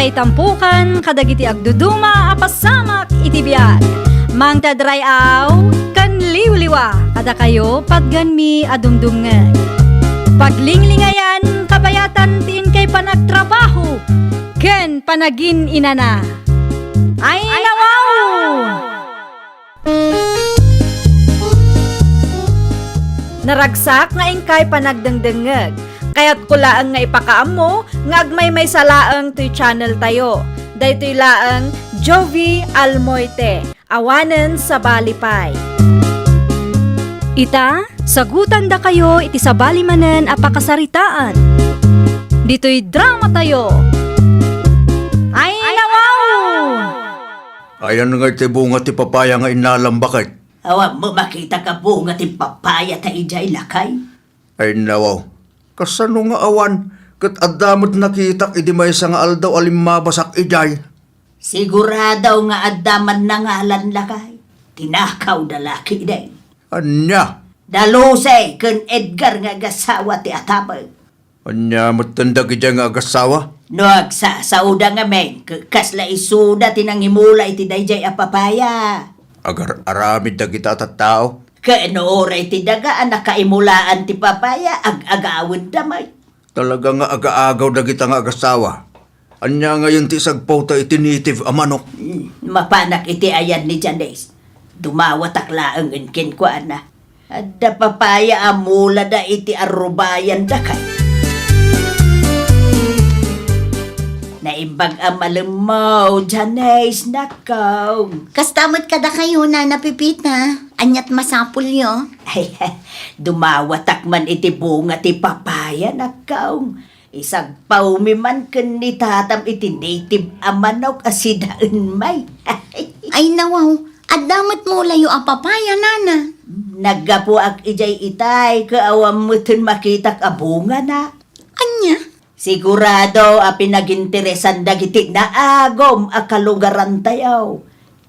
may tampukan kadagiti agduduma apasamak iti biag. Mang tadrayaw kan liwliwa kada kayo pagganmi adumdumngeg. Paglinglingayan kabayatan tiin kay panagtrabaho ken panagin inana. Ay nawaw! Naragsak nga ingkay panagdengdengeg. Kaya't kulaang nga ipakaam mo, nga agmay may salaang to'y channel tayo. Daytoy laang Jovi Almoite, awanen sa balipay. Ita, sagutan da kayo iti sa balimanen apakasaritaan. Dito'y drama tayo. Ay nawaw! Ayan nga iti bunga ti papaya nga inalambakit. Awa mo makita ka bunga ti papaya ta ijay lakay. Ay nawaw. Kasano nga awan, kat adamot nakitak idi may nga aldaw alimmabasak ijay. Siguradaw nga addaman na ngalan lakay. Tinakaw da laki day. Anya? Dalusay kun Edgar nga gasawa ti atapag. Anya matandag ijay nga agasawa? No agsasauda nga men, kasla isuda tinangimula iti dayjay a papaya. Agar aramid da kita tattao. Kaano oray ti dagaan nakaimulaan ti papaya ag-agawid damay. Talaga nga aga-agaw da kita nga agasawa. Anya ngayon ti sagpaw ta iti native a manok. Mapanak iti ayan ni Janice. Dumawatak laang inkin ko ana. Adda papaya amula da iti arubayan da kay. Naimbag amalemaw, Janice, nakaw. Kastamot kada kayo na napipita. Anyat masapul yo. Ay, dumawatak man iti bunga ti papaya, nakaw. Isag paumiman ken ni tatam iti native amanok asidaan may. Ay nawaw, adamot mo layo a papaya nana. Naggapo ak ijay itay, kaawam mo tin makitak a bunga na. Anya? Sigurado a pinaginteresan dagiti na agom a kalugaran tayaw.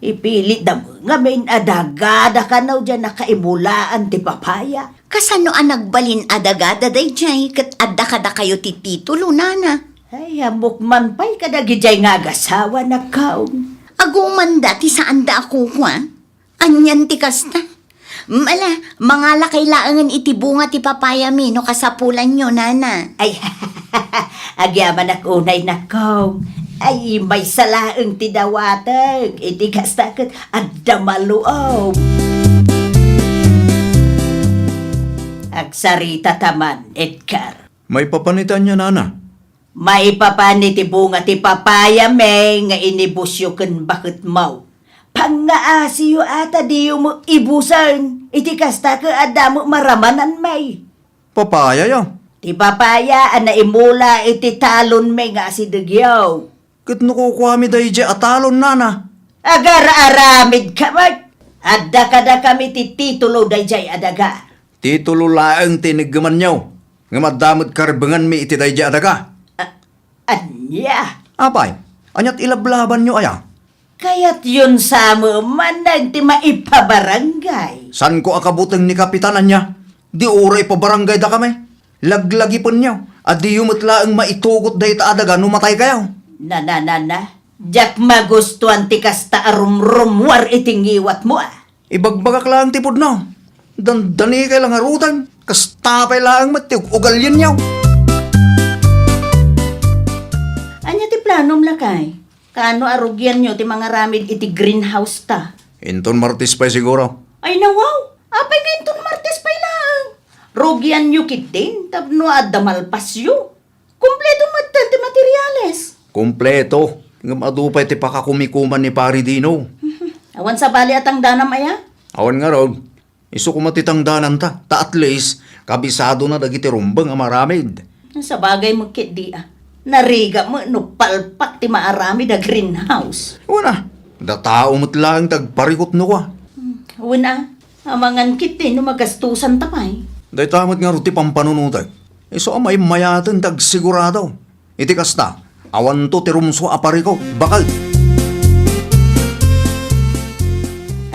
Ipilit da mo nga main adagada ka na dyan nakaimulaan ti papaya. Kasano ang nagbalin adagada day jay kat adda kayo ti titulo nana. Ay, amok man pa'y kadagijay nga agasawa na kaong. Aguman dati saan da ako kwa? Anyan ti kasta. Mala, mga lakay laangan iti bunga ti papaya mi no kasapulan nyo nana. Ay, agyaman ako unay na kaong. Ay, may salaang ti dawatag. Iti kastakot at damaluaw. Agsarita taman, Edgar. May papanitan niya nana. May papanit ti bunga ti papaya may nga inibusyo ken bakit mau. Pangaasiyo ata diyo mo ibusan. Iti kasta ka adamo maramanan may. Papaya yaw. Ti papaya ana imula iti talon may nga asidagyaw. Kat nakukuha mi da ijay atalon nana. Agar aramid ka mag. Adda kada kami ti titulo dayjay adaga. Titulo laang tiniggaman niyaw. Nga madamot karbangan mi iti da ijay adaga. Anya? Apay, anyat ilablaban niyo aya. Kaya't yun sa mo man ti maipabarangay. San ko akabutang ni kapitanan niya? Di oray pa barangay da kami. Laglagi po niyo. At di yumatlaang maitugot da ita adaga numatay kayaw. Na. Diyak magustuhan ti kasta arum-rum war itingiwat mo ah. Ibagbagak lang tipod no. Dandani kay lang harutan. Kastapay lang matiw. Ugalyan niyaw. Anya ti planom lakay? Kano arugyan nyo ti mga ramid iti greenhouse ta? Inton Martis pa siguro. Ay nawaw! Apay ka inton martes pa lang. Rugyan nyo kitin, tapno adamalpasyo. Kompleto ti materyales. Kompleto. Nga madupay ti pakakumikuman ni Pari Dino. Awan sa bali atang danam aya? Awan nga raw. Iso kumatitangdanan ta. Ta at least, kabisado na dagiti rumbang nga maramid. Sa bagay mo kit di ah. Nariga mo no palpak ti maarami da greenhouse. Una, da tao mo't lang tagparikot no ka. Una, amangan kiti no magastusan tapay. Day tamot nga ruti pampanunutag. Iso amay mayatan tag sigurado. Iti kasta, awan to ti rumso apariko, bakal.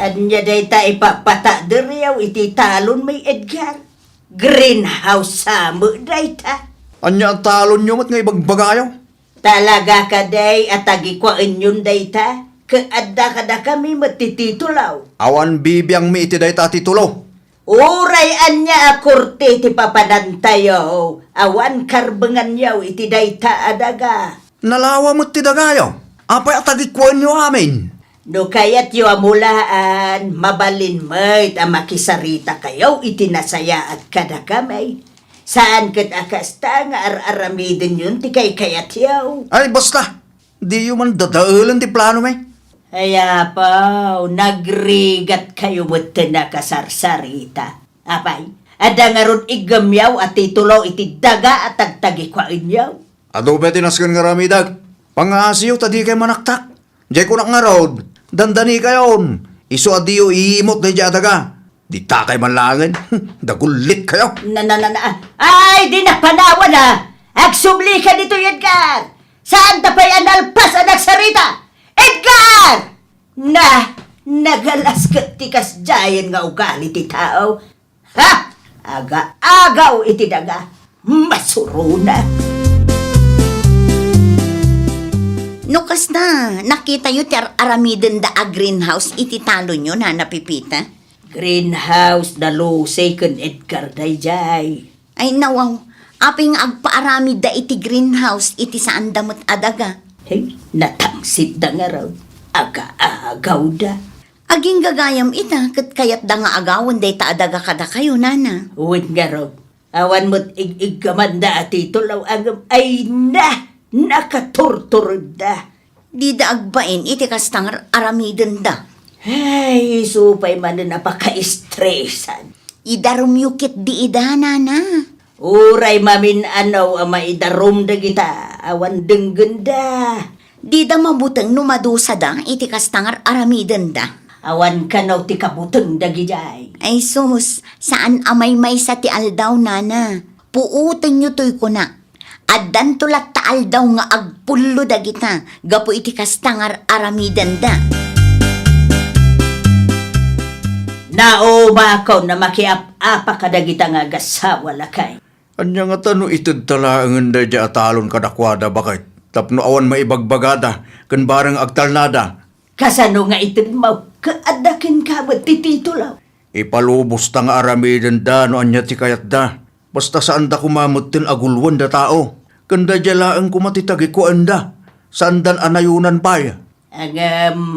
Anya day ta ipapata diriyaw iti talon may Edgar. Greenhouse sa mo day ta. Anya ang talon nyo mat nga ibagbagayaw. Talaga ka day at agikwain yun day ta? Kaadda ka da kami matititulaw. Awan bibiyang mi iti day ta titulo. Uray anya akurte ti papanantayo. Awan karbengan yaw iti day ta adaga. Nalawa mo ti dagayo. Apay atagikwan nyo amin. No kayat yo amulaan, mabalin mo't makisarita kayo itinasaya at kada kamay. Saan kat akasta nga ar-aramidin yun ti kay kayat yaw? Ay basta. Di yung man dadaulan ti plano may. Kaya pa, nagrigat kayo mo't nakasarsarita. Apay, ada nga ron igamyaw at titulo iti daga at tagtagikwain yaw. Ado ba tinaskan nga ramidag? Pangasiyo tadi kay manaktak. Diyay ko nga road. Dandani kayon. Iso adiyo iimot na dyan daga. Di takay manlangan. Dagulit kayo. Ay, di na panawa na! Agsubli ka dito, Edgar! Saan ta pa'y analpas ang nagsarita? Edgar! Nagalas ka tikas jayan nga ugali ti tao. Ha? Aga-agaw iti daga. Masuro na. No kasta, nakita yu ti aramiden da a greenhouse iti talo nyo na napipita. Greenhouse na lusay kun Edgar dayjay. Ay nawaw, aping agpaaramid da iti greenhouse iti saan damot adaga. Hey, natangsit da nga raw. Aga-agaw da. Aging gagayam ita, kat kayat da nga agawan day ta adaga kada kayo, nana. Uwit nga raw. Awan mo't ig-igamanda at itulaw agam. Ay nakaturturod da. Di da agbain iti kastang aramiden da. Ay, supay man na napaka-stressan. Idarum yukit di ida, nana. Uray mamin anaw ang maidarom da kita. Awan denggenda. Di da mabuteng numadusa da iti kastang aramiden da. Awan kanaw ti kabuteng da gijay. Ay sus, saan amay may sa ti aldaw, nana? Puuten nyo to'y kuna. Addan tulat taal daw nga agpullo da kita. Gapo iti kastangar aramiden da. Naoma ako na makiap-apa kadagita nga gasawa lakay. Anya nga tano itid talaangan da dya atalon kadakwada bakit? Tapno awan maibagbagada. Kan barang agtalnada. Kasano nga itid mo, kaadakin ka ba't tititulaw? Ipalubos ta nga aramiden da no anya ti kayat da. Basta saan da kumamot tin agulwan da tao. Kanda dya laang kumatitagi ko anda. Saan dan anayunan paya. Ang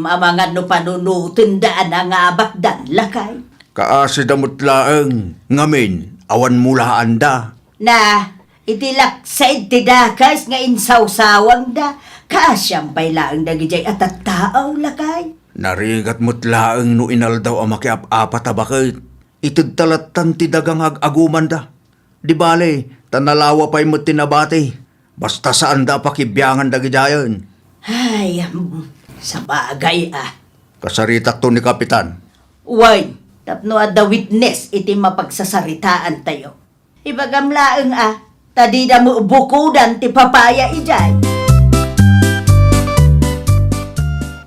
amangan no panunutin daan ang abakdan lakay. Kaasi damot laang. Ngamin, awan mula anda. Na, itilak sa itidakas nga insawsawang da. Kasyang pailaang dagijay at at tao lakay. Narigat mo't laang no inaldaw ang makiap-apat bakit. Itid talatan ti dagang ag-aguman da. Di bale, tanalawa pa'y mo't tinabati. Basta saan da pakibiyangan da gidayon. Ay, sa bagay Kasaritak to ni Kapitan. Why, tapno at the witness iti mapagsasaritaan tayo. Ibagamlaang tadida mo bukudan ti papaya ijay.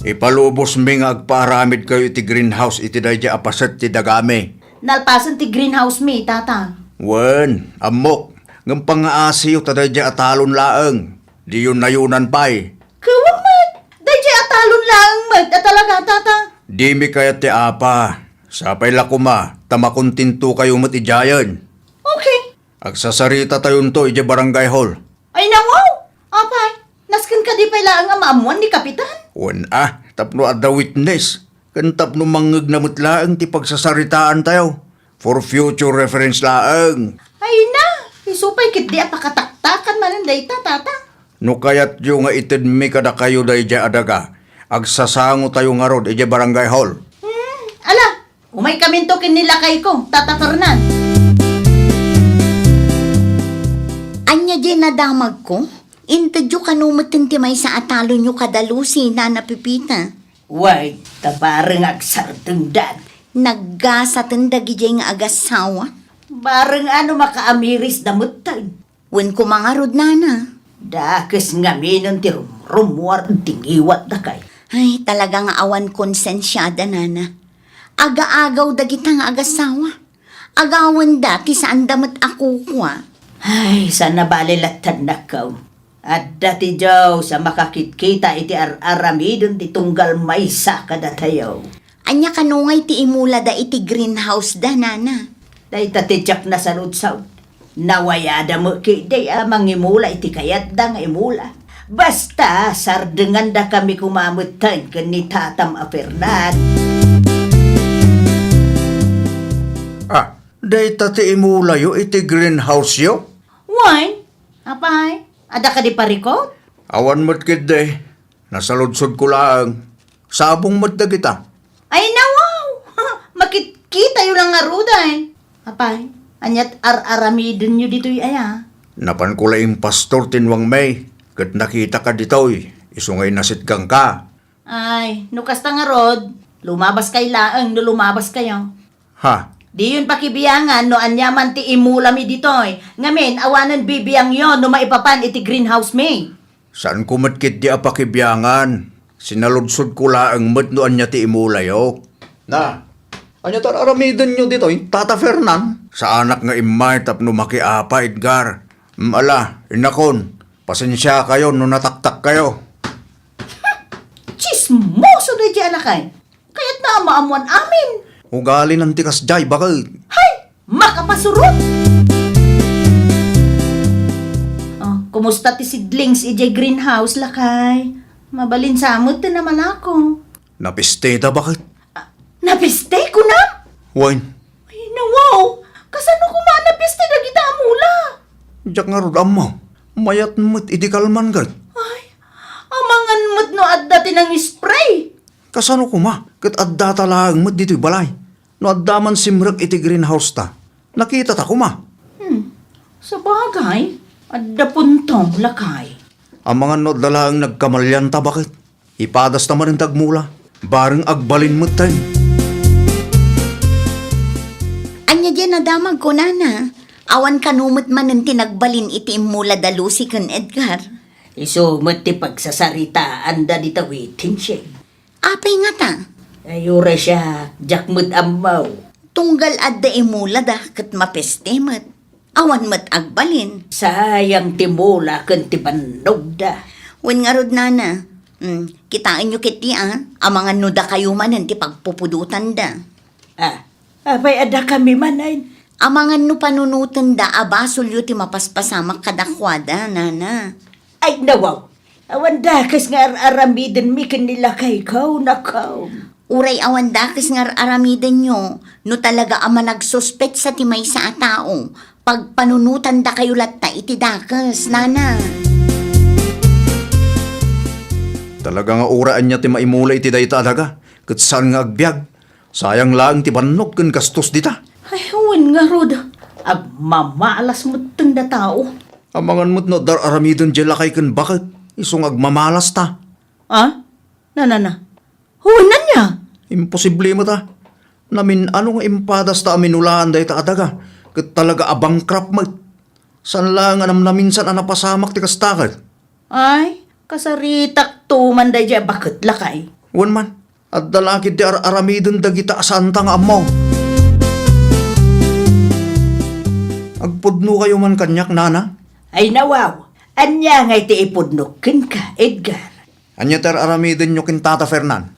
Ipalubos mi nga agpaaramid kayo iti greenhouse iti dayja apaset ti dagame. Nalpasan ti greenhouse mi, tata. Wen, amok. Ngam pangaasiyo ta dayja atalon laeng. Di yun nayunan pa'y. Kawamat! Dayjay atalon lang at talaga, tata. Di mi kayat ti apa. Sapay lakuma, tamakuntinto kayo mat ijayan. Okay. Agsasarita tayon to iti barangay hall. Ay nangaw! Apay, naskan ka di pala ang amaamuan ni Kapitan? Wen tapno at the witness. Kan tapno mangag na mutlaang ti pagsasaritaan tayo. For future reference laang. Ay na! Isupay kit di apakataktakan man ang dayta, tata. No kayat yung nga itid mi kada kayo da ija adaga. Agsasango tayo nga rod ija barangay hall. Ala, umay kaminto kinilakay ko, tata Fernan. Anya di nadamag ko? Intadyo kanumutin ti may sa atalo nyo kadalusi na napipita. Way, tabareng agsarteng dad. Naggasatan dagijay nga agasawa. Bareng ano makaamiris damutay. Wen ko mga rod, nana. Dakes nga minon ti rumwar tingiwat da kay. Ay, talaga nga awan konsensyada, nana. Aga-agaw dagita nga agasawa. Agawan dati saan damat ako kwa. Ay, sana balilatan na kaw. At dati daw sa makakit-kita iti aramidon ti tunggal maysa kada tayo. Anya kanungay ti imula da iti greenhouse da, nana. Day tatidyak na sa lutsaw. Nawayada mo day mangimula iti kayat da nga imula. Basta sardengan da kami kumamutan ken ni Tatam a Fernand. Day tati imula yo iti greenhouse yo. Wine? Apay? Ada ka di parikot? Awan mo't kid day. Nasaludsod ko lang. Sabong mo't da kita. Ay nawaw! Makikita yun lang nga ruday. Apay? Anyat aramidin nyo dito'y aya. Napan ko lang pastor tinwang may. Kat nakita ka dito'y. Isungay nasitgang ka. Ay, nukas ta nga rod. Lumabas kay laang no lumabas kayo. Ha? Di yun pakibiyangan no anyaman ti imula mi ditoy. Ngamin, awanan bibiyang yon no maipapan iti greenhouse mi. Saan ko matkit di apakibyangan? Sinaludsod ko laang mat no anya ti imula yo. Na, anya tar aramidin nyo dito, Tata Fernan? Sa anak nga imay tapno makiapa, Edgar. Ala, inakon, pasensya kayo no nataktak kayo. Chismoso na di anakay. Kaya't na maamuan amin. Ugali ng tikas jay, bakit? Hay! Makapasurot! Oh, kumusta ti sidlings ije greenhouse lakay? Mabalin samot na naman ako. Napisteta, bakit? Napiste ko na? Wine, Ay, nawaw! Kasano ko manapiste na kita mula? jak nga rodam mo. Mayat mo't idikalman gad. Ay, amangan mo't no at dati ng spray. Kasano ko ma? Kat adda talagang mo't dito'y balay. No adda man simrek iti greenhouse ta. Nakita ta ko ma. Sa bagay, adda puntong lakay. Ang mga no dalaang nagkamalyan ta, bakit? Ipadas naman ang tagmula. Bareng agbalin mo't tayo. Anya dyan nadamag ko, nana. Awan kanumot man ang tinagbalin iti imula da Lucy kan Edgar. Iso mo't ti pagsasaritaan da dita waiting siya. Apay nga ta. Ayura siya, jakmut amaw. Tunggal adda imula da kat mapestemet. Awan mat agbalin. Sayang timula kan ti panog da. Wen nga rod, nana. Kitain nyo kiti mga nuda kayo manan ti pagpupudutan da. Apay ada kami manayin. Mga no panunutan da abasol yu ti mapaspasamak kadakwada, nana. Ay nawaw, awan dakas nga aramidin mi kanila kay kau nakaw. Uray awan dakis nga aramidan nyo, no talaga ama nagsuspect sa timay sa atao. Pag panunutan da kayo latta iti dakas, nana. Talaga nga uraan niya ti maimula iti dayta adaga. Kat saan nga agbyag. Sayang lang ti banok kan kastos dita. Ay, awan nga rod. Agmamalas mo tong da tao. Amangan mo't no dar aramidon dyan lakay kan bakit. Isong agmamalas ta. Na. Huwanan niya. Imposible mo ta. Namin ano nga impadas ta aminulaan dayta adaga. Kat talaga abangkrap mo. San lang anam namin san anapasamak ti kastakat. Ay, kasaritak tuman da dya bakit lakay. Wan man. At dalakid ti aramidon dagita asanta nga amaw. Agpudno kayo man kanyak, nana. Ay nawaw, anya ngay ti ipudnukin ka, Edgar. Anya ter aramidon nyo kin Tata Fernan.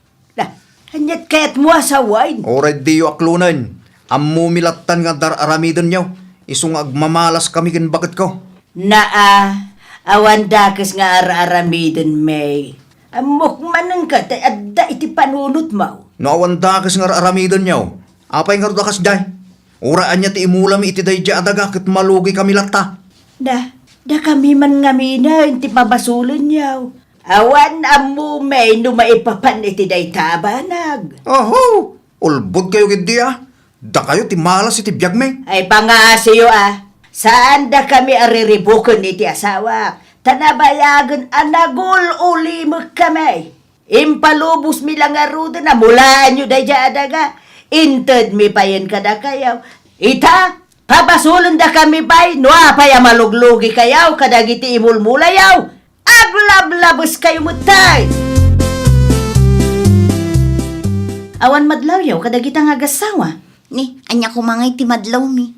Anyat kaya't mo sa wine. Oray diyo aklunan. Ammo milatan nga dar aramidon nyo. Isong agmamalas kami kin bakit ko. Awan dakas nga aramidin may. Amok manang ka, adda iti panunot mo. No awan dakas nga aramidon nyo. Apay nga dakas day. Uraan niya ti imulam iti day dya adaga kat malugi kami latta. Da kami man nga mina, iti pabasulan yaw. Awan ammo may no maipapan iti day tabanag. Oho! Ulbod kayo gidi Da kayo ti malas iti biyag may. Ay pangasiyo saan da kami ariribukon iti asawa? Tanabayagan anagul uli mo kami. Impalubos mi lang aruda na mulaan nyo day dya adaga. Inted mi payen kada kayaw. Ita, papasulan da kami pay, no apay maluglugi kayaw, kadagiti imulmulayaw. Aglablabos kayo mutay. Awan madlaw yaw, kadagita nga gasawa. Ni, anya ko mga iti madlaw mi.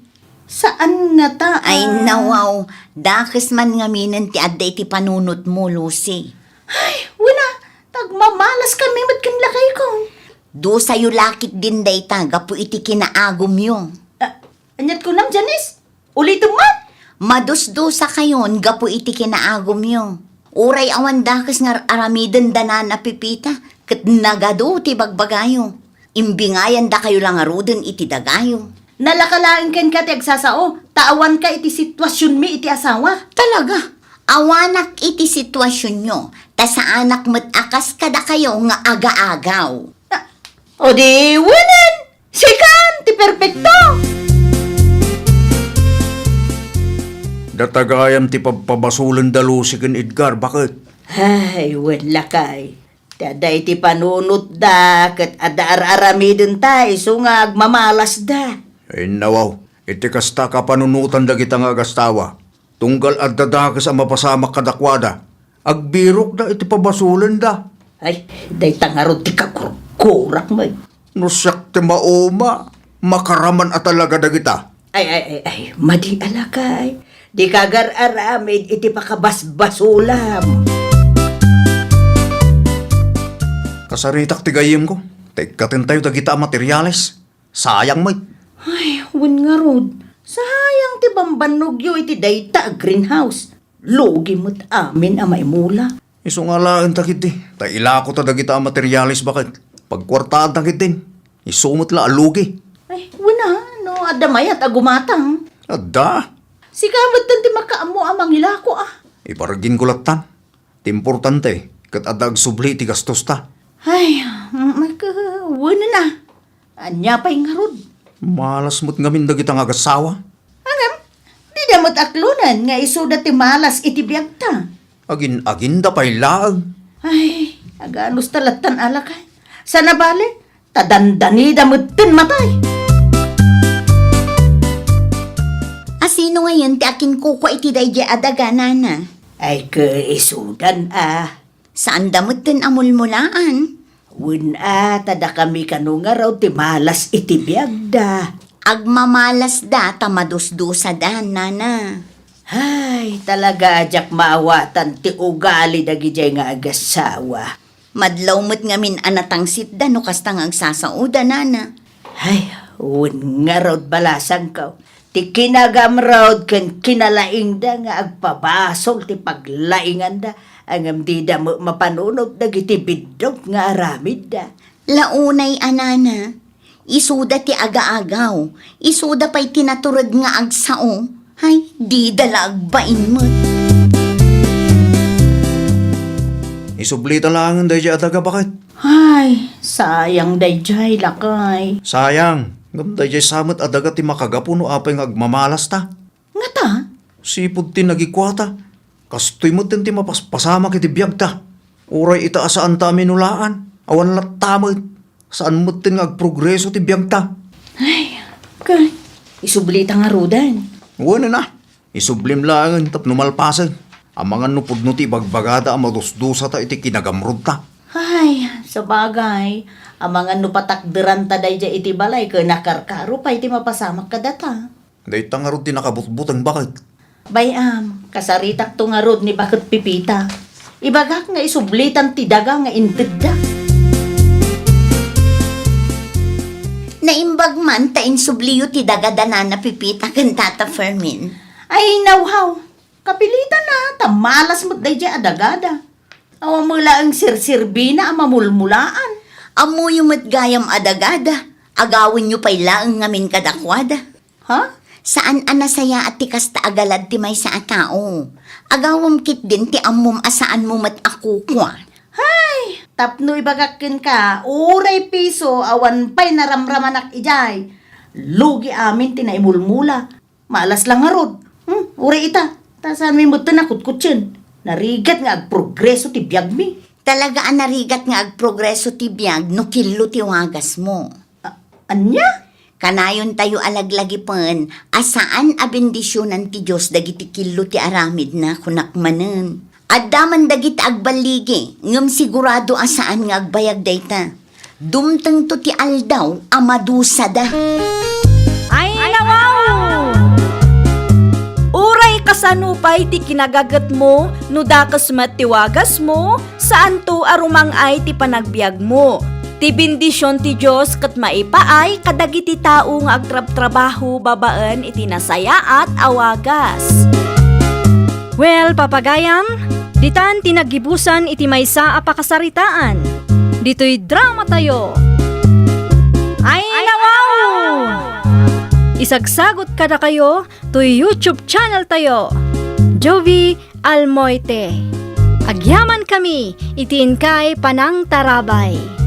Saan nga ta? Ay nawaw, dakes man nga minen ti adda iti panunot mo, Lucy. Ay, wala. Tagmamalas kami matkan lakay ko. Do sa'yo lakit din dayta, gapu iti kinaagom yung. Anyat ko nam, Janice. Ulitin mo. Madusdusa kayon, gapu iti kinaagom yung. Uray awan dakes nga aramiden da na pipita, kat nagado ti bagbagayo. Imbingayan da kayo lang aruden iti dagayo. Nalakalain ken ka ti agsasao. Taawan ka iti sitwasyon mi iti asawa. Talaga, awanak iti sitwasyon nyo, ta sa anak mo't akas kada kayo nga aga-agaw. O di, winan! Sikan! Ti perfecto! Datagayam ti pagpabasulan da Lucy ken Edgar, bakit? Ay, wala kay. Daday ti panunot da, kat adaar-aramidin ta, iso nga agmamalas da. Ay nawaw, iti kasta ka panunutan da kita nga agastawa. Tunggal at dadakas ang mapasamak kadakwada. Agbirok da iti pabasulan da. Ay, day tangarod ti kakurkurak mo. Nusyak ti mauma, makaraman at talaga da kita. Ay, madi alakay. Di kagar aramid iti pakabasbasulam. Kasaritak ti gayem ko. Tekatin tayo da kita ang materyales. Sayang mo. Ay, wun nga rod. Sayang ti bambanugyo iti dayta a greenhouse. Logi mo't amin a maimula. Iso nga laan takit di. Ta ilako ta da kita ang materyales bakit. Pagkwartaan takit din. Isumot la alugi. Ay, wala, no, adamay at agumatang. Adda. Sikamot tan ti makaamo amang ilako ah. Iparagin ko latan. Ti importante. Kat adag subli ti gastos ta. Ay, wala na. Anya pa'y nga rod. Malas mo't ngamin da kita nga agasawa. Angam, di damot aklunan nga isuda ti malas iti biyag ta. Agin-agin da pa'y laag. Ay, aganos talatan alakay. Sana bale, tadandani damot tin matay. Asino ngayon ti akin kuko iti dayja adaga nana? Ay, kaisudan ah. Saan damot tin amulmulaan? Wun tada kami kanunga raw ti malas iti biyag da. Agmamalas da, tamadusdusa da, nana. Ay, talaga ajak maawatan ti ugali dagijay nga agasawa. Madlaw mo't ngamin anatangsit da, no kastang agsasauda, nana. Ay, wun nga raw balasang ka. Ti kinagam raw ken kinalaing da nga agpabasol ti paglaingan da. Ang di da mo mapanunod dagiti bidog nga aramid da. Launay anana, isuda ti aga-agaw, isuda pa'y tinaturod nga agsao, hay, di dala agbain mo. Isublita lang da dya adaga bakit. Ay, sayang dayjay lakay. Sayang. Ngam da dya samot adaga ti makagapo no apay nga agmamalas ta. Nga ta? Sipod ti nagikwata. Kastoy mo tin ti mapaspasama kiti biyag ta. Uray itaasaan ta minulaan. Awan latamot. Saan mo tin nga agprogreso ti biyag ta. Ay, kay, isublita nga rudan. Wala na. Isublim lang tapno malpasan. Ang mga nupod no ti bagbagada ang madusdusa ta iti kinagamrod ta. Ay, sa bagay, ang mga nupatakderan ta dayja iti balay ka nakarkaro pa iti mapasamak ka data. Day tangarod ti nakabutbutang bakit. Bayam, kasaritak to nga rod ni bakit pipita. Ibagak nga isublitan ti daga nga intid da. Naimbag man, tain subliyo ti dagadanana pipita kan Tata Fermin. Ay, nawhaw. Kapilitan na, tamalas mo't dayja adagada. Awa mo ang sirsirbina ang mamulmulaan. Amo yung matgayam adagada, agawin nyo pa'y laang ngamin kadakwada. Ha? Saan anasaya at tikas ta agalad ti may sa atao? Agawam kit din ti amom asaan mo mat ako kwa. Hay, tapno ibagakin ka, uray piso, awan pa'y naramramanak ijay. Lugi amin tinaimulmula. Malas lang nga rod. Uray ita, tasan may muto na kutkutsin. Narigat nga agprogreso ti biyag mi. Talaga ang narigat nga agprogreso ti biyag no kilo ti wagas mo. Anya? Kanayon tayo alaglagi pen, asaan a bendisyonan ti Diyos dagiti kilo ti aramid na kunakmanen. Addaman dagiti agbaligi, ngem sigurado asaan nga agbayag dayta. Dumteng to ti aldaw, amadusa da. Ay, nawaw! Sano pa iti kinagagat mo, no dakas matiwagas mo, saan to arumang ay ti panagbiag mo. Ti bendisyon ti Diyos kat maipaay kadagiti tao nga agtrab-trabaho babaan iti nasaya at awagas. Well, papagayam, ditan tinagibusan iti maysa a pakasaritaan. Dito'y drama tayo. Ay nawaw! Isagsagot kada kayo to YouTube channel tayo. Jovi Almoite. Agyaman kami, itiin kay Panang Tarabay.